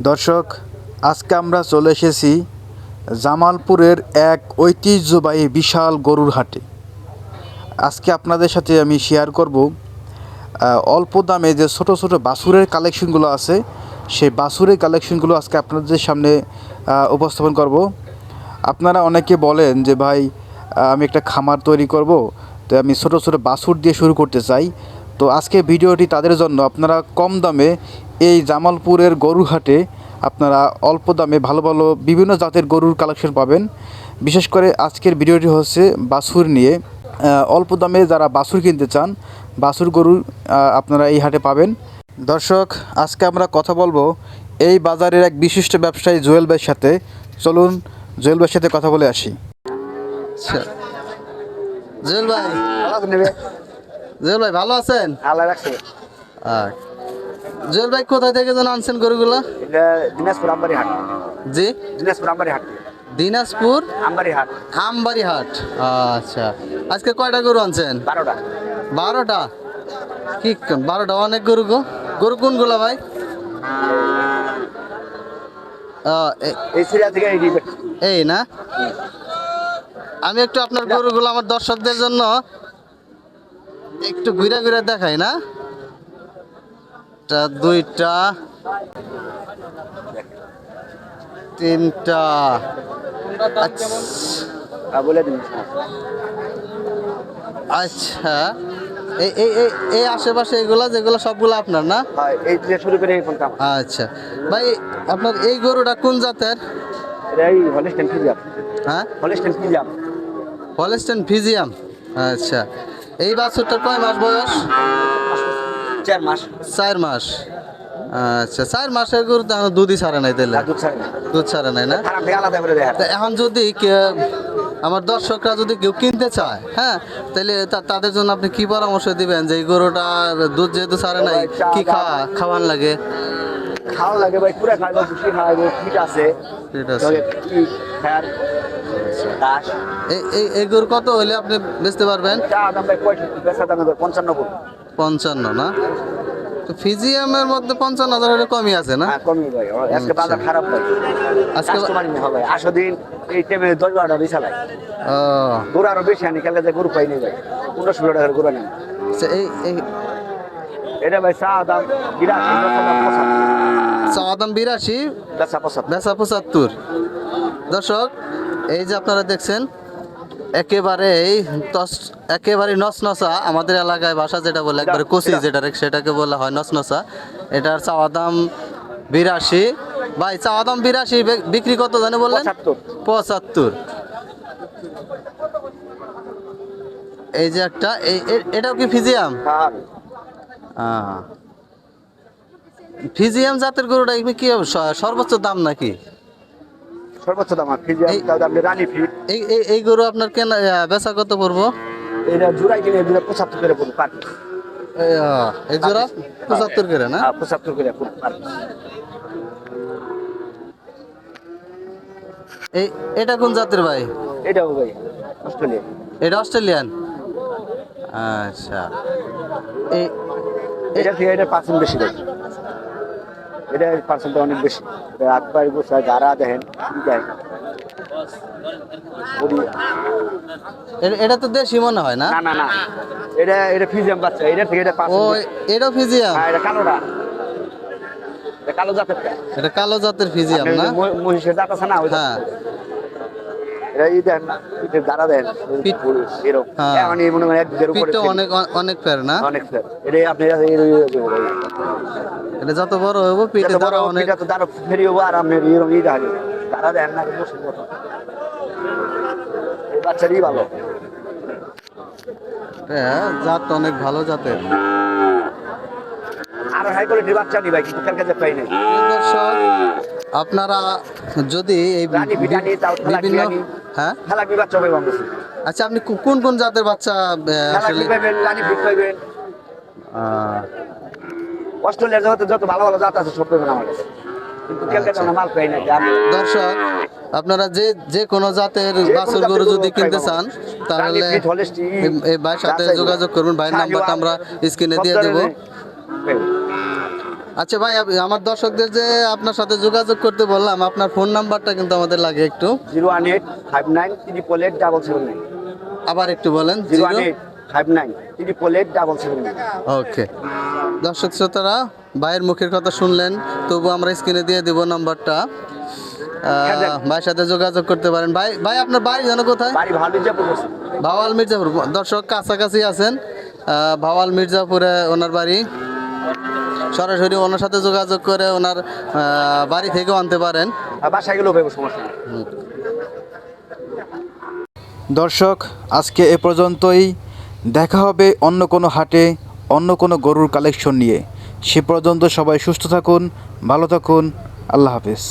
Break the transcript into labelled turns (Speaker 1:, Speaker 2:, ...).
Speaker 1: দর্শক, আজকে আমরা চলে এসেছি জামালপুরের এক ঐতিহ্যবাহী বিশাল গরুর হাটে। আজকে আপনাদের সাথে আমি শেয়ার করব অল্প দামে যে ছোট ছোট বাছুরের কালেকশনগুলো আছে, সেই বাছুরের কালেকশনগুলো আজকে আপনাদের সামনে উপস্থাপন করব। আপনারা অনেকে বলেন যে ভাই, আমি একটা খামার তৈরি করব, তো আমি ছোট ছোট বাছুর দিয়ে শুরু করতে চাই। তো আজকে ভিডিওটি তাদের জন্য। আপনারা কম দামে এই জামালপুরের গরুর হাটে আপনারা অল্প দামে ভালো ভালো বিভিন্ন জাতের গরুর কালেকশন পাবেন। বিশেষ করে আজকের ভিডিওটি হচ্ছে বাছুর নিয়ে। অল্প দামে যারা বাছুর কিনতে চান, বাছুর গরু আপনারা এই হাটে পাবেন। দর্শক, আজকে আমরা কথা বলবো এই বাজারের এক বিশিষ্ট ব্যবসায়ী জুয়েল ভাইয়ের সাথে। চলুন জুয়েল ভাইয়ের সাথে কথা বলে আসি।
Speaker 2: আচ্ছা, জুয়েল ভাই, জুয়েল ভাই ভালো আছেন?
Speaker 3: আল্লাহ রাখছে।
Speaker 2: আর জুয়েল ভাই কোথায় থেকে যেন আনছেন গরুগুলো?
Speaker 3: এটা দিনাজপুর আমবাড়ি হাট।
Speaker 2: জি,
Speaker 3: দিনাজপুর আমবাড়ি হাট।
Speaker 2: দিনাজপুর
Speaker 3: আমবাড়ি হাট।
Speaker 2: আমবাড়ি হাট। আচ্ছা, আজকে কয়টা গরু আনছেন?
Speaker 3: 12টা।
Speaker 2: 12টা? কি 12টা? অনেক গরু গো। গরু কোনগুলো ভাই?
Speaker 3: এই সিরিয়াল থেকে
Speaker 2: এই না, আমি একটু আপনার গরুগুলো আমার দর্শকদের জন্য একটু ঘুরে ঘুরে দেখাই না। দুইটা, তিনটা।
Speaker 3: বলে দিন।
Speaker 2: আচ্ছা, এই এই এই এই আশেপাশে এগুলা যেগুলো সবগুলো আপনার না?
Speaker 3: এই থেকে শুরু করে এই পর্যন্ত আমার।
Speaker 2: আচ্ছা ভাই, আপনার এই গরুটা কোন জাতের?
Speaker 3: এটা এই হলিস্টেন ফিজিয়াম।
Speaker 2: হ্যাঁ,
Speaker 3: হলিস্টেন ফিজিয়াম।
Speaker 2: Holstein Friesian. আচ্ছা, এই বাছুরটার কয় মাস বয়স?
Speaker 3: 4 মাস।
Speaker 2: 4 মাস। আচ্ছা, 4 মাসের গরু তো এখন দুধই ছাড়ে নাই তাহলে?
Speaker 3: দুধ ছাড়ে না।
Speaker 2: দুধ ছাড়ে নাই না?
Speaker 3: খারাপ থেকে আলাদা করে দেয়।
Speaker 2: তা এখন যদি আমার দর্শকরা যদি কেউ কিনতে চায়, হ্যাঁ, তাহলে তাদের জন্য আপনি কি পরামর্শ দিবেন যে এই গরুটার দুধ যেহেতু ছাড়ে নাই, কি খাওয়ান লাগে?
Speaker 3: খাওয়া লাগে ভাই, পুরা খাওয়া খুশি খাওয়া ফিট আছে।
Speaker 2: ঠিক আছে।
Speaker 3: খায়ার দাস।
Speaker 2: এই গরু কত হইলে আপনি বেচতে পারবেন?
Speaker 3: চা দাম ভাই 65, বেচা দাম 55।
Speaker 2: 55 না? তো ফিজিয়ামের মধ্যে 55,000 হলে কমই আছে না?
Speaker 3: হ্যাঁ, কমই ভাই। আজকে বাজার খারাপ ভাই।
Speaker 2: আজকে
Speaker 3: কাস্টমারই না ভাই। 8 দিন এই টাইমে 10-12টা বেচা লাগে।
Speaker 2: ও,
Speaker 3: গরু আরো বেশি আনি, কালে যে গরু পাই নাই ভাই। 15-16 টাকার গরু আনি।
Speaker 2: আচ্ছা, এই
Speaker 3: এটা ভাই চা দাম 82, বেচা দাম 75।
Speaker 2: চাওয়া দাম 82,
Speaker 3: বেচা 75।
Speaker 2: বেচা 75। দর্শক, এই যে আপনারা দেখছেন একেবারে নচনচা, আমাদের এলাকায় ভাষা যেটা বলে একবারে কচি, সেটাকে বলা হয় নচনচা। এটার চাওয়া দাম 82। ভাই, চাওয়া দাম 82, বিক্রি কত জানে বললেন? 75। এই যে একটা, এটাও কি ফিজিয়াম?
Speaker 3: হ্যাঁ।
Speaker 2: ফিজিয়াম জাতের গরুটা কি সর্বোচ্চ দাম নাকি?
Speaker 3: সর্বোচ্চ দাম আর ফিজিয়াম তাও দাম রানী ফিট।
Speaker 2: এই গরু আপনার কেনা বেচা কত পড়বো?
Speaker 3: এটা জোড়াই কিনে দিলে 75 করে পড়বে পার।
Speaker 2: এই জোড়া 75 করে না?
Speaker 3: 75 করে পড়বে পার।
Speaker 2: এটা কোন জাতের ভাই?
Speaker 3: এটাও ভাই অস্ট্রেলিয়া।
Speaker 2: এটা অস্ট্রেলিয়ান। আচ্ছা,
Speaker 3: এটা থেকে এটা পার্সেন্ট বেশি ভাই। এটা পার্সেন্টটা অনেক বেশি। হাত পায়ে বসে গাড়া দেখেন, দেখেন।
Speaker 2: এটা তো দেশি মনে হয় না?
Speaker 3: না না না, এটা ফিজিয়াম বাচ্চা। এটা থেকে এটা
Speaker 2: ও,
Speaker 3: পার্সেন্ট।
Speaker 2: এটাও ফিজিয়াম?
Speaker 3: হ্যাঁ, এটা কালোটা। এটা কালো জাতেরটা।
Speaker 2: এটা কালো জাতের ফিজিয়াম না?
Speaker 3: মহিষের জাত আছে না ওই।
Speaker 2: হ্যাঁ।
Speaker 3: এটা এই দেন, পিঠের দাঁড়া দেন,
Speaker 2: পিঠ।
Speaker 3: এরকম।
Speaker 2: হ্যাঁ।
Speaker 3: মানে মনে হয় 1-2 উপরে।
Speaker 2: পিঠটা অনেক ফের না?
Speaker 3: অনেক স্যার। এটা আপনি
Speaker 2: এটা যত বড় হইব পিঠে দাঁড়া অনেক।
Speaker 3: এটা তো দাঁড়া ফেরি হবো আর আপনি এরকম ই দেখা যাবে। দাঁড়া দেন না, বসে বসে। এই বাচ্চারই ভালো।
Speaker 2: হ্যাঁ, জাত অনেক ভালো জাতের।
Speaker 3: আর হাই কোয়ালিটির বাচ্চা নি ভাই, কিন্তু কার কাছে পাই নাই।
Speaker 2: দর্শক, আপনারা যদি এই
Speaker 3: রানী বিটানি তাও
Speaker 2: বিভিন্ন, হ্যাঁ,
Speaker 3: খেলাকি বাচ্চা পাইবেন।
Speaker 2: আচ্ছা, আপনি কোন কোন জাতের বাচ্চা
Speaker 3: খেলাকি পাইবেন, রানী ফিট পাইবেন। অস্ট্রেলিয়ার জগতে যত ভালো ভালো জাত আছে সব পাইবেন আমার কাছে, কিন্তু কার কাছে আমরা মাল পাই না।
Speaker 2: দর্শক, আপনারা যে কোনো জাতের বাছুর গরু যদি কিনতে চান, তাহলে এই ভাইয়ের সাথে যোগাযোগ করবেন। ভাইয়ের নাম্বারটা আমরা স্ক্রিনে দিয়ে দেবো। আচ্ছা ভাই, আমার দর্শকদের যে আপনার সাথে যোগাযোগ করতে বললাম, আপনার ফোন নাম্বারটা কিন্তু আমাদের লাগে একটু
Speaker 3: 01859
Speaker 2: আবার একটু বলেন।
Speaker 3: 01859
Speaker 2: ওকে, দর্শক শ্রোতারা ভাইয়ের মুখের কথা শুনলেন, তবু আমরা স্ক্রিনে দিয়ে দিব নাম্বারটা, ভাইয়ের সাথে যোগাযোগ করতে পারেন। ভাই ভাই আপনার বাড়ি জানো কোথায়?
Speaker 3: বাড়ি ভালো মির্জাপুর
Speaker 2: ভাওয়াল মির্জাপুর। দর্শক কাছাকাছি আছেন, ভাওয়াল মির্জাপুরে ওনার বাড়ি। সরাসরি ওনার সাথে যোগাযোগ করে ওনার বাড়ি থেকেও আনতে পারেন।
Speaker 3: বাসায় গেলেও পাবো, সমস্যা নেই।
Speaker 1: দর্শক, আজকে এ পর্যন্তই। দেখা হবে অন্য কোনো হাটে অন্য কোনো গরুর কালেকশন নিয়ে। সে পর্যন্ত সবাই সুস্থ থাকুন, ভালো থাকুন। আল্লাহ হাফেজ।